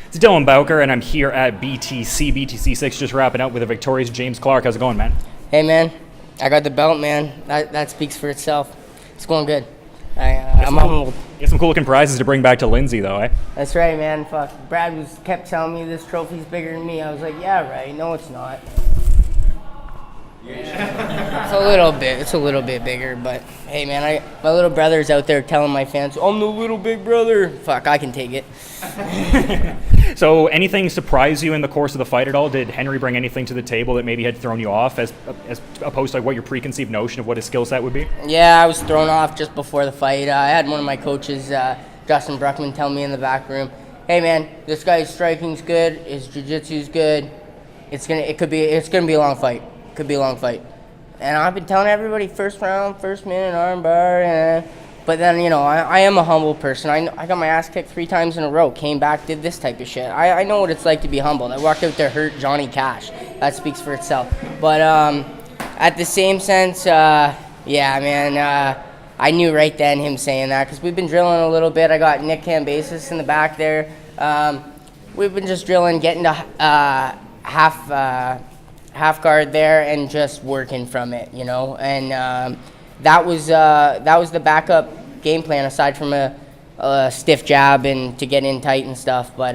It's Dylan Bowker, and I'm here at BTC 6, just wrapping up with a victorious James Clarke. How's it going, man? Hey, man. I got the belt, man. That speaks for itself. It's going good. I'm humbled. You got some cool looking prizes to bring back to Lindsay, though, eh? That's right, man. Fuck. Brad kept telling me this trophy's bigger than me. I was like, yeah, right. No, it's not. It's a little bit bigger, but hey, man, my little brother's out there telling my fans, I'm the little big brother. Fuck, I can take it. So anything surprise you in the course of the fight at all? Did Henry bring anything to the table that maybe had thrown you off as opposed to like what your preconceived notion of what his skill set would be? Yeah, I was thrown off just before the fight. I had one of my coaches, Justin Bruckman, tell me in the back room, hey, man, this guy's striking's good, his jiu-jitsu's good. It's gonna be a long fight. Could be a long fight. And I've been telling everybody first round, first minute, armbar. But then, you know, I am a humble person. I got my ass kicked 3 times in a row, came back, did this type of shit. I know what it's like to be humbled. I walked out there hurt Johnny Cash. That speaks for itself. But at the same sense, yeah, man, I knew right then him saying that because we've been drilling a little bit. I got Nick Cambasis in the back there. We've been just drilling, getting to half guard there and just working from it, you know. And that was the backup game plan aside from a stiff jab and to get in tight and stuff. But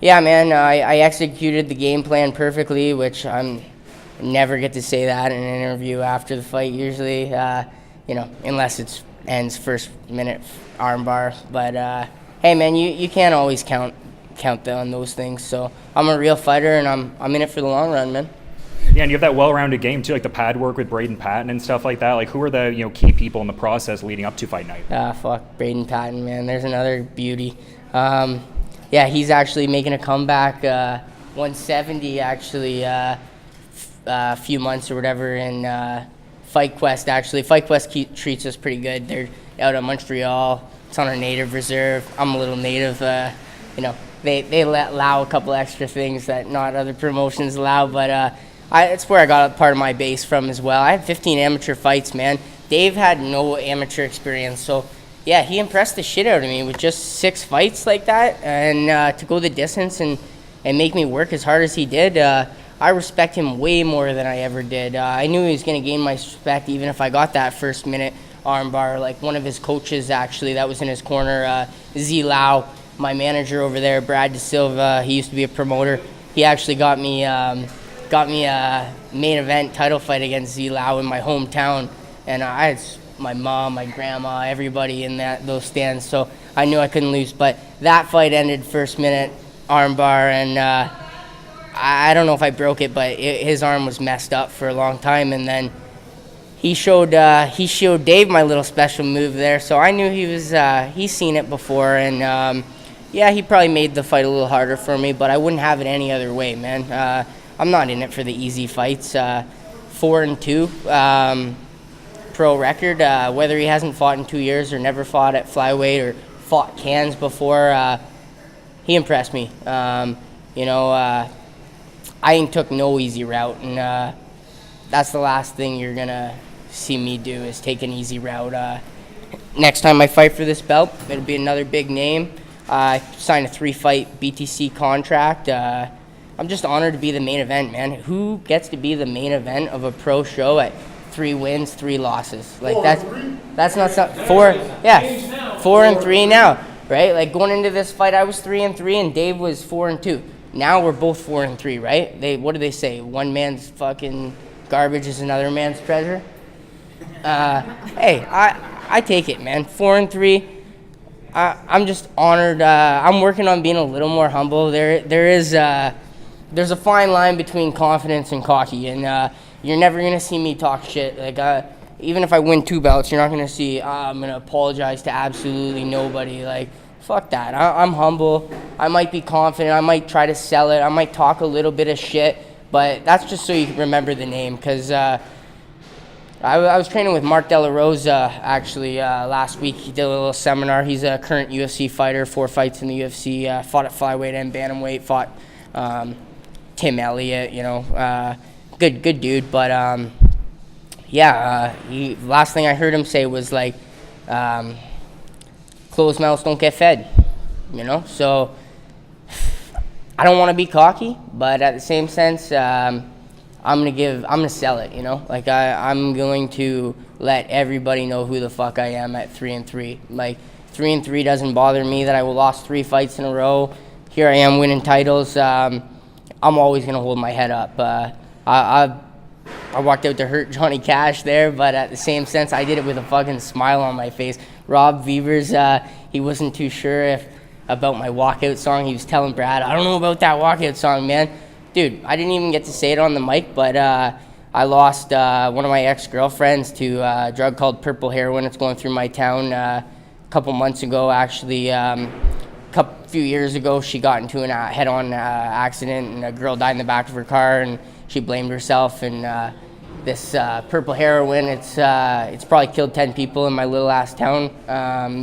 yeah, man, I executed the game plan perfectly, which I'm never get to say that in an interview after the fight usually, you know, unless it ends first minute armbar. But hey, man, you can't always count on those things. So I'm a real fighter, and I'm in it for the long run, man. Yeah, and you have that well-rounded game too, like the pad work with Braden Patton and stuff like that. Like, who are the key people in the process leading up to fight night? Fuck Braden Patton, man. There's another beauty. Yeah, he's actually making a comeback. 170 actually, a few months or whatever in Fight Quest. Actually, Fight Quest treats us pretty good. They're out at Montreal. It's on our native reserve. I'm a little native. You know, they allow a couple extra things that not other promotions allow, but it's where I got a part of my base from as well. I had 15 amateur fights, man. Dave had no amateur experience, so yeah, he impressed the shit out of me with just 6 fights like that, and to go the distance and make me work as hard as he did. I respect him way more than I ever did. I knew he was going to gain my respect even if I got that first minute armbar. Like one of his coaches, actually, that was in his corner, Z Lau, my manager over there, Brad De Silva, he used to be a promoter. He actually got me a main event title fight against Z Lau in my hometown, and I had my mom, my grandma, everybody in those stands, so I knew I couldn't lose. But that fight ended first minute armbar, and I don't know if I broke it, but his arm was messed up for a long time, and then he showed Dave my little special move there, so I knew he's seen it before, and yeah, he probably made the fight a little harder for me, but I wouldn't have it any other way, man. I'm not in it for the easy fights. 4-2 pro record. Whether he hasn't fought in 2 years or never fought at flyweight or fought cans before, he impressed me. You know, I ain't took no easy route, and that's the last thing you're gonna see me do is take an easy route. Next time I fight for this belt, it'll be another big name. I signed a 3-fight BTC contract. I'm just honored to be the main event, man. Who gets to be the main event of a pro show at 3 wins, 3 losses? Like that's not something. 4-3 now, right? Like going into this fight, I was 3-3 and Dave was 4-2. Now we're both 4-3, right? What do they say? One man's fucking garbage is another man's treasure. Hey, I take it, man. 4-3. I'm just honored. I'm working on being a little more humble. There's a fine line between confidence and cocky, and you're never gonna see me talk shit. Like even if I win 2 belts, you're not gonna see I'm gonna apologize to absolutely nobody. Like fuck that. I'm humble. I might be confident. I might try to sell it. I might talk a little bit of shit, but that's just so you can remember the name, because I was training with Mark De La Rosa actually last week. He did a little seminar. He's a current UFC fighter, 4 fights in the UFC, fought at flyweight and bantamweight, fought Tim Elliott, you know, good dude. But yeah, last thing I heard him say was like, closed mouths don't get fed, you know? So I don't want to be cocky, but at the same sense, I'm gonna sell it, you know? Like, I'm going to let everybody know who the fuck I am at 3-3. Like, 3-3 doesn't bother me that I lost 3 fights in a row. Here I am winning titles. I'm always gonna hold my head up. I walked out to hurt Johnny Cash there, but at the same sense, I did it with a fucking smile on my face. Rob Vevers, he wasn't too sure about my walkout song. He was telling Brad, I don't know about that walkout song, man. Dude, I didn't even get to say it on the mic, but I lost one of my ex-girlfriends to a drug called purple heroin. It's going through my town a couple months ago, actually. Few years ago, she got into a head-on accident, and a girl died in the back of her car, and she blamed herself. And this purple heroin, it's probably killed 10 people in my little ass town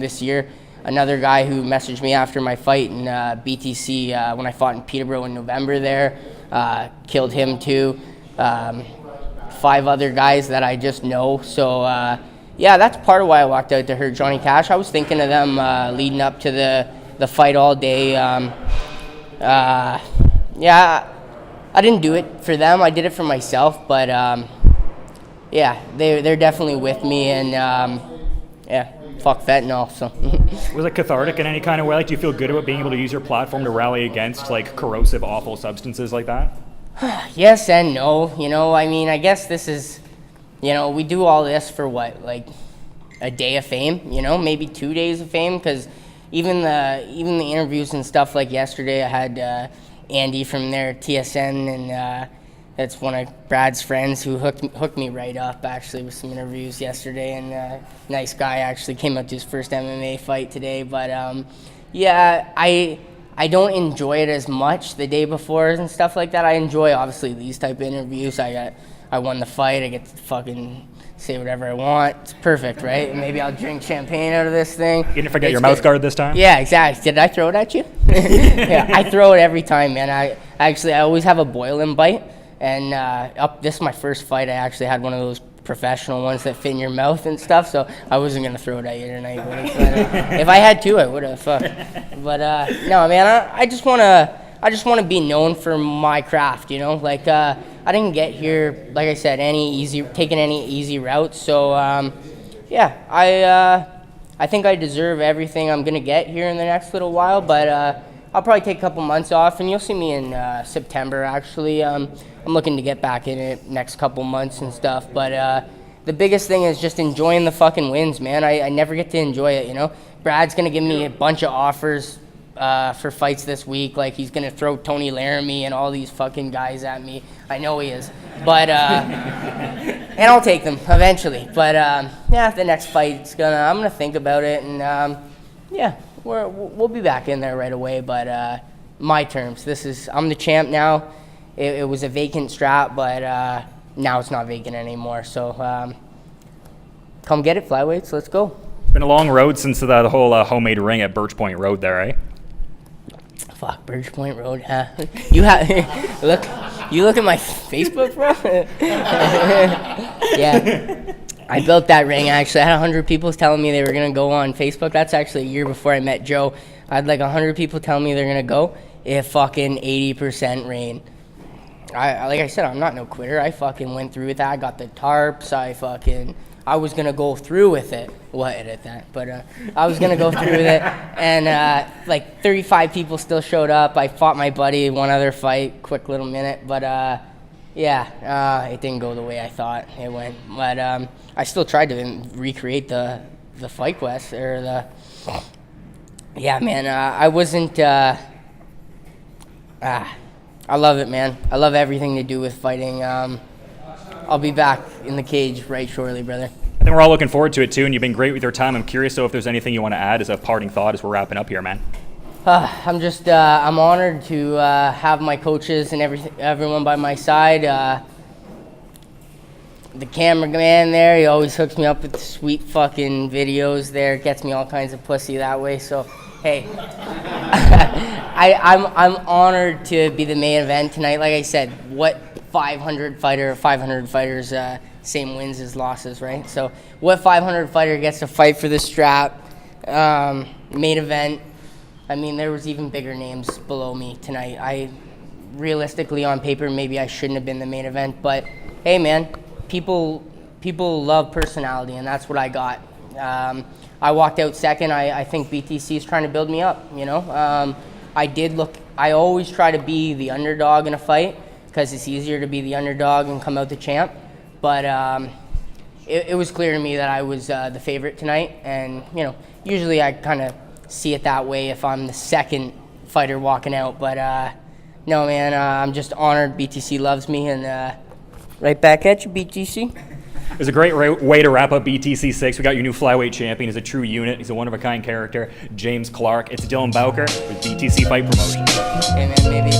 this year. Another guy who messaged me after my fight in BTC when I fought in Peterborough in November there, killed him too. 5 other guys that I just know. So yeah, that's part of why I walked out to hurt Johnny Cash. I was thinking of them leading up to the fight all day. Yeah, I didn't do it for them. I did it for myself. But yeah, they're definitely with me, and yeah, fuck fentanyl. So was it cathartic in any kind of way? Like, do you feel good about being able to use your platform to rally against like corrosive, awful substances like that? Yes and no. You know, I mean, I guess this is, you know, we do all this for what, like a day of fame? You know, maybe 2 days of fame, because even the interviews and stuff, like yesterday, I had Andy from there, TSN, and that's one of Brad's friends who hooked me right up, actually, with some interviews yesterday. And nice guy, actually came up to his first MMA fight today. But yeah, I don't enjoy it as much the day before and stuff like that. I enjoy, obviously, these type of interviews. I won the fight. I get to fucking say whatever I want. It's perfect, right? Maybe I'll drink champagne out of this thing. You didn't forget your mouth guard this time? Yeah, exactly. Did I throw it at you? Yeah, I throw it every time, man. I always have a boil-in bite. And this is my first fight. I actually had one of those professional ones that fit in your mouth and stuff, so I wasn't gonna throw it at you tonight. If I had to, I would have. But no, man. I just wanna be known for my craft. You know, like I didn't get here, like I said, taking any easy routes. So yeah, I think I deserve everything I'm gonna get here in the next little while. But I'll probably take a couple months off, and you'll see me in September. Actually, I'm looking to get back in it next couple months and stuff. But the biggest thing is just enjoying the fucking wins, man. I never get to enjoy it, you know. Brad's gonna give me a bunch of offers for fights this week. Like, he's gonna throw Tony Laramie and all these fucking guys at me. I know he is. But and I'll take them eventually. But yeah, the next fight's I'm gonna think about it, and yeah. We'll be back in there right away, but my terms. I'm the champ now. It was a vacant strap, but now it's not vacant anymore. So come get it, flyweights. Let's go. It's been a long road since the whole homemade ring at Birch Point Road there, eh? Fuck, Birch Point Road, huh? You look at my Facebook, bro? Yeah. I built that ring, actually. I had 100 people telling me they were going to go on Facebook. That's actually a year before I met Joe. I had like 100 people telling me they're going to go. It fucking 80% rain. Like I said, I'm not no quitter. I fucking went through with that. I got the tarps. I was going to go through with it. We'll edit that. But I was going to go through with it. And like 35 people still showed up. I fought my buddy one other fight, quick little minute. But yeah, it didn't go the way I thought it went. But I still tried to recreate the fight quest, or the... Yeah, man, I wasn't... I love it, man. I love everything to do with fighting. I'll be back in the cage right shortly, brother. I think we're all looking forward to it, too, and you've been great with your time. I'm curious, though, if there's anything you want to add as a parting thought as we're wrapping up here, man. I'm honored to have my coaches and everyone by my side. The cameraman there, he always hooks me up with sweet fucking videos there, gets me all kinds of pussy that way. So, hey, I'm honored to be the main event tonight. Like I said, what 500 fighters, same wins as losses, right? So, what 500 fighter gets to fight for the strap, main event? I mean, there was even bigger names below me tonight. Realistically, on paper, maybe I shouldn't have been the main event, but hey, man, people love personality, and that's what I got. I walked out second. I think BTC is trying to build me up, you know. I always try to be the underdog in a fight because it's easier to be the underdog and come out the champ. But it was clear to me that I was the favorite tonight, and you know, usually I kind of see it that way if I'm the second fighter walking out. But no, man, I'm just honored. BTC loves me, and right back at you, BTC. It was a great way to wrap up BTC 6. We got your new flyweight champion. He's a true unit. He's a one-of-a-kind character, James Clarke. It's Dylan Bowker with BTC Fight Promotions. Hey, man, maybe.